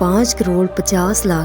5,50,00,000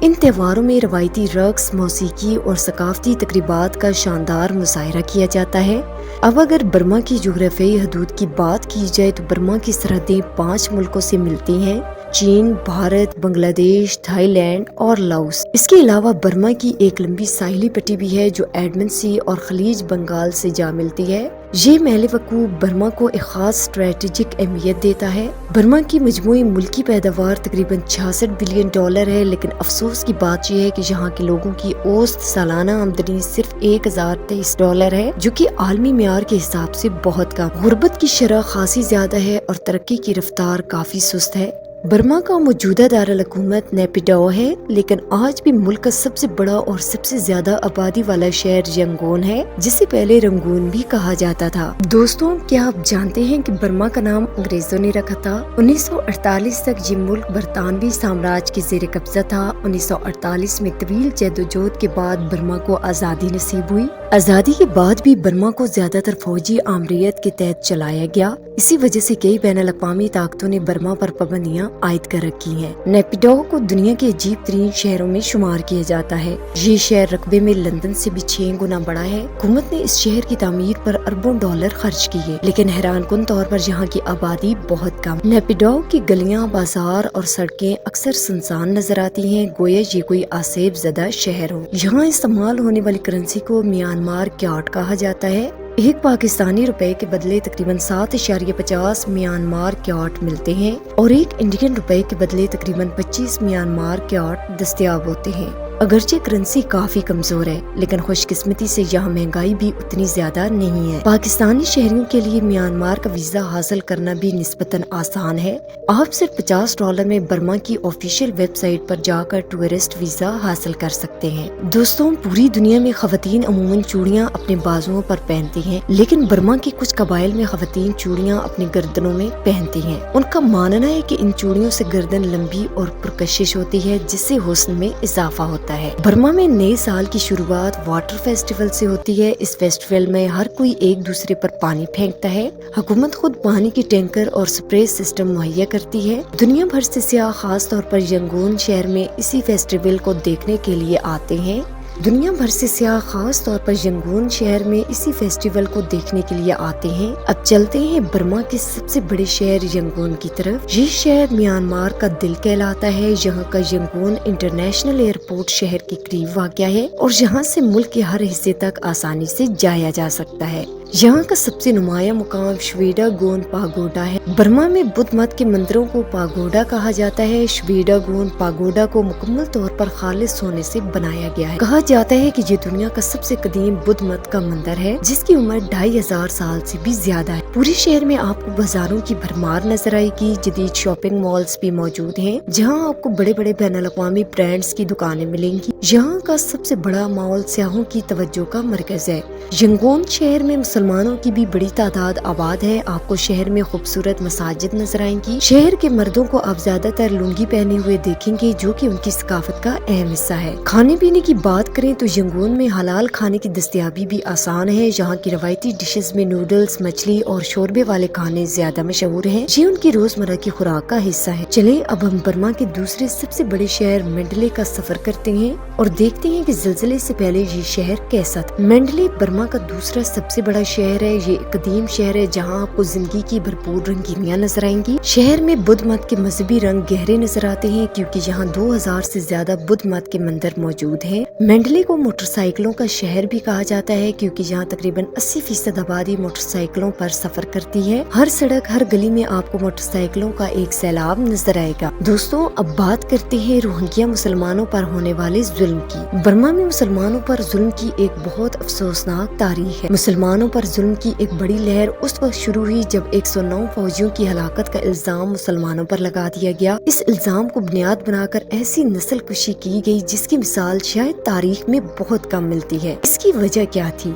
ان تہواروں میں روایتی رقص، موسیقی اور ثقافتی تقریبات کا شاندار مظاہرہ کیا جاتا ہے۔ اب اگر برما کی جغرافیائی حدود کی بات کی جائے تو برما کی سرحدیں 5 ملکوں سے ملتی ہیں: چین، بھارت، بنگلہ دیش، تھائی لینڈ اور لاؤس۔ اس کے علاوہ برما کی ایک لمبی ساحلی پٹی بھی ہے جو ایڈمن سی اور خلیج بنگال سے جا ملتی ہے۔ یہ محل وقوع برما کو ایک خاص اسٹریٹجک اہمیت دیتا ہے۔ برما کی مجموعی ملکی پیداوار تقریباً $66 بلین ہے، لیکن افسوس کی بات یہ ہے کہ یہاں کے لوگوں کی اوسط سالانہ آمدنی صرف $1023 ہے، جو کہ عالمی معیار کے حساب سے بہت کم۔ غربت کی شرح خاصی زیادہ ہے اور ترقی کی رفتار کافی سست ہے۔ برما کا موجودہ دارالحکومت نیپیڈاؤ ہے، لیکن آج بھی ملک کا سب سے بڑا اور سب سے زیادہ آبادی والا شہر ینگون ہے، جسے پہلے رنگون بھی کہا جاتا تھا۔ دوستوں، کیا آپ جانتے ہیں کہ برما کا نام انگریزوں نے رکھا تھا؟ 1948 تک یہ ملک برطانوی سامراج کے زیر قبضہ تھا۔ 1948 میں طویل جدوجہد کے بعد برما کو آزادی نصیب ہوئی۔ آزادی کے بعد بھی برما کو زیادہ تر فوجی آمریت کے تحت چلایا گیا۔ اسی وجہ سے کئی بین الاقوامی طاقتوں نے برما پر پابندیاں عائد کر رکھی ہیں۔ نیپیڈاؤ کو دنیا کے عجیب ترین شہروں میں شمار کیا جاتا ہے۔ یہ شہر رقبے میں لندن سے بھی 6 گنا بڑا ہے۔ حکومت نے اس شہر کی تعمیر پر اربوں ڈالر خرچ کیے، لیکن حیران کن طور پر یہاں کی آبادی بہت کم۔ نیپیڈاؤ کی گلیاں، بازار اور سڑکیں اکثر سنسان نظر آتی ہیں، گویا یہ کوئی آسیب زدہ شہر ہو۔ یہاں استعمال ہونے والی کرنسی کو میانمار کیاٹ کہا جاتا ہے۔ ایک پاکستانی روپے کے بدلے تقریباً 7.50 میانمار کیاٹ ملتے ہیں اور ایک انڈین روپے کے بدلے تقریباً 25 میانمار کیاٹ دستیاب ہوتے ہیں۔ اگرچہ کرنسی کافی کمزور ہے، لیکن خوش قسمتی سے یہاں مہنگائی بھی اتنی زیادہ نہیں ہے۔ پاکستانی شہریوں کے لیے میانمار کا ویزا حاصل کرنا بھی نسبتاً آسان ہے۔ آپ صرف $50 میں برما کی آفیشیل ویب سائٹ پر جا کر ٹورسٹ ویزا حاصل کر سکتے ہیں۔ دوستوں، پوری دنیا میں خواتین عموماً چوڑیاں اپنے بازوؤں پر پہنتی ہیں، لیکن برما کے کچھ قبائل میں خواتین چوڑیاں اپنی گردنوں میں پہنتی ہیں۔ ان کا ماننا ہے کہ ان چوڑیوں سے گردن لمبی اور پرکشش ہوتی ہے، جس سے حسن میں اضافہ ہوتا ہے۔ برما میں نئے سال کی شروعات واٹر فیسٹیول سے ہوتی ہے۔ اس فیسٹیول میں ہر کوئی ایک دوسرے پر پانی پھینکتا ہے۔ حکومت خود پانی کی ٹینکر اور سپرے سسٹم مہیا کرتی ہے۔ دنیا بھر سے سیاح خاص طور پر ینگون شہر میں اسی فیسٹیول کو دیکھنے کے لیے آتے ہیں۔ دنیا بھر سے سیاح خاص طور پر ینگون شہر میں اسی فیسٹیول کو دیکھنے کے لیے آتے ہیں۔ اب چلتے ہیں برما کے سب سے بڑے شہر ینگون کی طرف۔ یہ شہر میانمار کا دل کہلاتا ہے۔ یہاں کا ینگون انٹرنیشنل ایئرپورٹ شہر کے قریب واقع ہے اور یہاں سے ملک کے ہر حصے تک آسانی سے جایا جا سکتا ہے۔ یہاں کا سب سے نمایاں مقام شویڈا گون پاگوڈا ہے۔ برما میں بدھ مت کے مندروں کو پاگوڈا کہا جاتا ہے۔ شویڈا گون پاگوڈا کو مکمل طور پر خالص سونے سے بنایا گیا ہے۔ کہا جاتا ہے کہ یہ دنیا کا سب سے قدیم بدھ مت کا مندر ہے، جس کی عمر 2500 سال سے بھی زیادہ ہے۔ پورے شہر میں آپ کو بازاروں کی بھرمار نظر آئے گی۔ جدید شاپنگ مالز بھی موجود ہیں، جہاں آپ کو بڑے بڑے بین الاقوامی برانڈز کی دکانیں ملیں گی۔ یہاں کا سب سے بڑا مال سیاحوں کی توجہ کا مرکز ہے۔ ینگون شہر میں مسلمانوں کی بھی بڑی تعداد آباد ہے۔ آپ کو شہر میں خوبصورت مساجد نظر آئیں گی۔ شہر کے مردوں کو آپ زیادہ تر لنگی پہنے ہوئے دیکھیں گے، جو کہ ان کی ثقافت کا اہم حصہ ہے۔ کھانے پینے کی بات کریں تو ینگون میں حلال کھانے کی دستیابی بھی آسان ہے۔ یہاں کی روایتی ڈشز میں نوڈلز، مچھلی اور شوربے والے کھانے زیادہ مشہور ہیں۔ یہ ان کی روزمرہ کی خوراک کا حصہ ہے۔ چلیں اب ہم برما کے دوسرے سب سے بڑے شہر مینڈلے کا سفر کرتے ہیں اور دیکھتے ہیں کہ زلزلے سے پہلے یہ شہر کیسا تھا۔ مینڈلے برما کا دوسرا سب سے بڑا شہر ہے۔ یہ ایک قدیم شہر ہے جہاں آپ کو زندگی کی بھرپور رنگینیاں نظر آئیں گی۔ شہر میں بدھ مت کے مذہبی رنگ گہرے نظر آتے ہیں، کیونکہ یہاں 2000 سے زیادہ بدھ مت کے مندر موجود ہیں۔ مینڈلے کو موٹر سائیکلوں کا شہر بھی کہا جاتا ہے، کیونکہ یہاں تقریباً 80% آبادی موٹر سائیکلوں پر سفر کرتی ہے۔ ہر سڑک، ہر گلی میں آپ کو موٹر سائیکلوں کا ایک سیلاب نظر آئے گا۔ دوستوں، اب بات کرتے ہیں روہنگیا مسلمانوں پر ہونے والے ظلم کی۔ برما میں مسلمانوں پر ظلم کی ایک بہت افسوسناک تاریخ ہے۔ مسلمانوں پر ظلم کی ایک بڑی لہر اس وقت شروع ہوئی جب 109 فوجیوں کی ہلاکت کا الزام مسلمانوں پر لگا دیا گیا۔ اس الزام کو بنیاد بنا کر ایسی نسل کشی کی گئی جس کی مثال شاید تاریخ میں بہت کم ملتی ہے۔ اس کی وجہ کیا تھی؟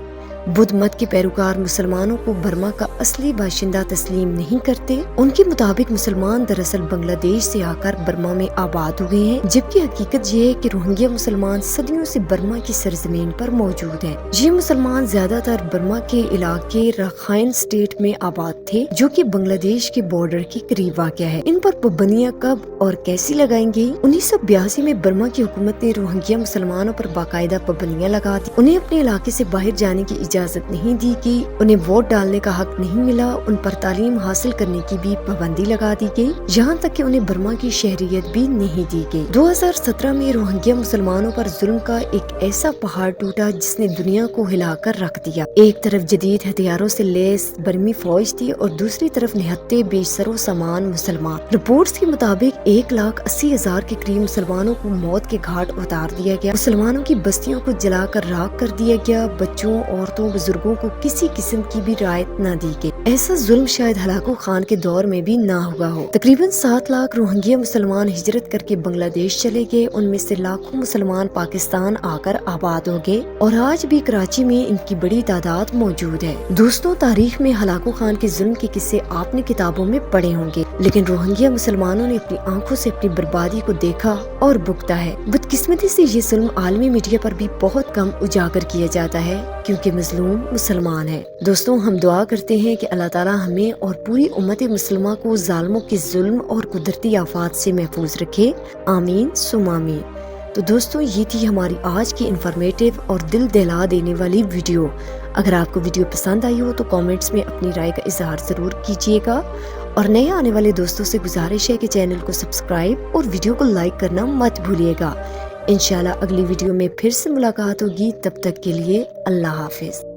بدھ مت کے پیروکار مسلمانوں کو برما کا اصلی باشندہ تسلیم نہیں کرتے۔ ان کے مطابق مسلمان دراصل بنگلہ دیش سے آ کر برما میں آباد ہوئے ہیں، جبکہ حقیقت یہ ہے کہ روہنگیا مسلمان صدیوں سے برما کی سرزمین پر موجود ہیں۔ یہ مسلمان زیادہ تر برما کے علاقے رخائن اسٹیٹ میں آباد تھے، جو کہ بنگلہ دیش کے بارڈر کے قریب واقع ہے۔ ان پر پابندیاں کب اور کیسی لگائیں گی؟ 1982 میں برما کی حکومت نے روہنگیا مسلمانوں پر باقاعدہ پابندیاں لگا دی۔ انہیں اپنے علاقے سے باہر جانے کی اجازت نہیں دی گئی، انہیں ووٹ ڈالنے کا حق نہیں ملا، ان پر تعلیم حاصل کرنے کی بھی پابندی لگا دی گئی، یہاں تک کہ انہیں برما کی شہریت بھی نہیں دی گئی۔ 2017 میں روہنگیا مسلمانوں پر ظلم کا ایک ایسا پہاڑ ٹوٹا جس نے دنیا کو ہلا کر رکھ دیا۔ ایک طرف جدید ہتھیاروں سے لیس برمی فوج تھی اور دوسری طرف نہتے بے سر و سامان مسلمان۔ رپورٹس کے مطابق 1,80,000 کے قریب مسلمانوں کو موت کے گھاٹ اتار دیا گیا، مسلمانوں کی بستیوں کو جلا کر راکھ کر دیا گیا، بچوں، عورتوں، بزرگوں کو کسی قسم کی بھی رعایت نہ دی گئی۔ ایسا ظلم شاید ہلاکو خان کے دور میں بھی نہ ہوا ہو۔ تقریباً 7 لاکھ روہنگیا مسلمان ہجرت کر کے بنگلہ دیش چلے گئے، ان میں سے لاکھوں مسلمان پاکستان آ کر آباد ہو گئے اور آج بھی کراچی میں ان کی بڑی تعداد موجود ہے۔ دوستوں، تاریخ میں ہلاکو خان کے ظلم کے قصے آپ نے کتابوں میں پڑھے ہوں گے، لیکن روہنگیا مسلمانوں نے اپنی آنکھوں سے اپنی بربادی کو دیکھا اور بھگتا ہے۔ بدقسمتی سے یہ ظلم عالمی میڈیا پر بھی بہت کم اجاگر کیا جاتا ہے، کیونکہ مظلوم مسلمان ہے۔ دوستوں، ہم دعا کرتے ہیں کہ اللہ تعالی ہمیں اور پوری امت مسلمہ کو ظالموں کے ظلم اور قدرتی آفات سے محفوظ رکھے، آمین ثم آمین۔ تو دوستوں، یہ تھی ہماری آج کی انفارمیٹیو اور دل دہلا دینے والی ویڈیو۔ اگر آپ کو ویڈیو پسند آئی ہو تو کامنٹس میں اپنی رائے کا اظہار ضرور کیجیے گا، اور نئے آنے والے دوستوں سے گزارش ہے کہ چینل کو سبسکرائب اور ویڈیو کو لائک کرنا مت بھولیے گا۔ انشاءاللہ اگلی ویڈیو میں پھر سے ملاقات ہوگی، تب تک کے لیے اللہ حافظ۔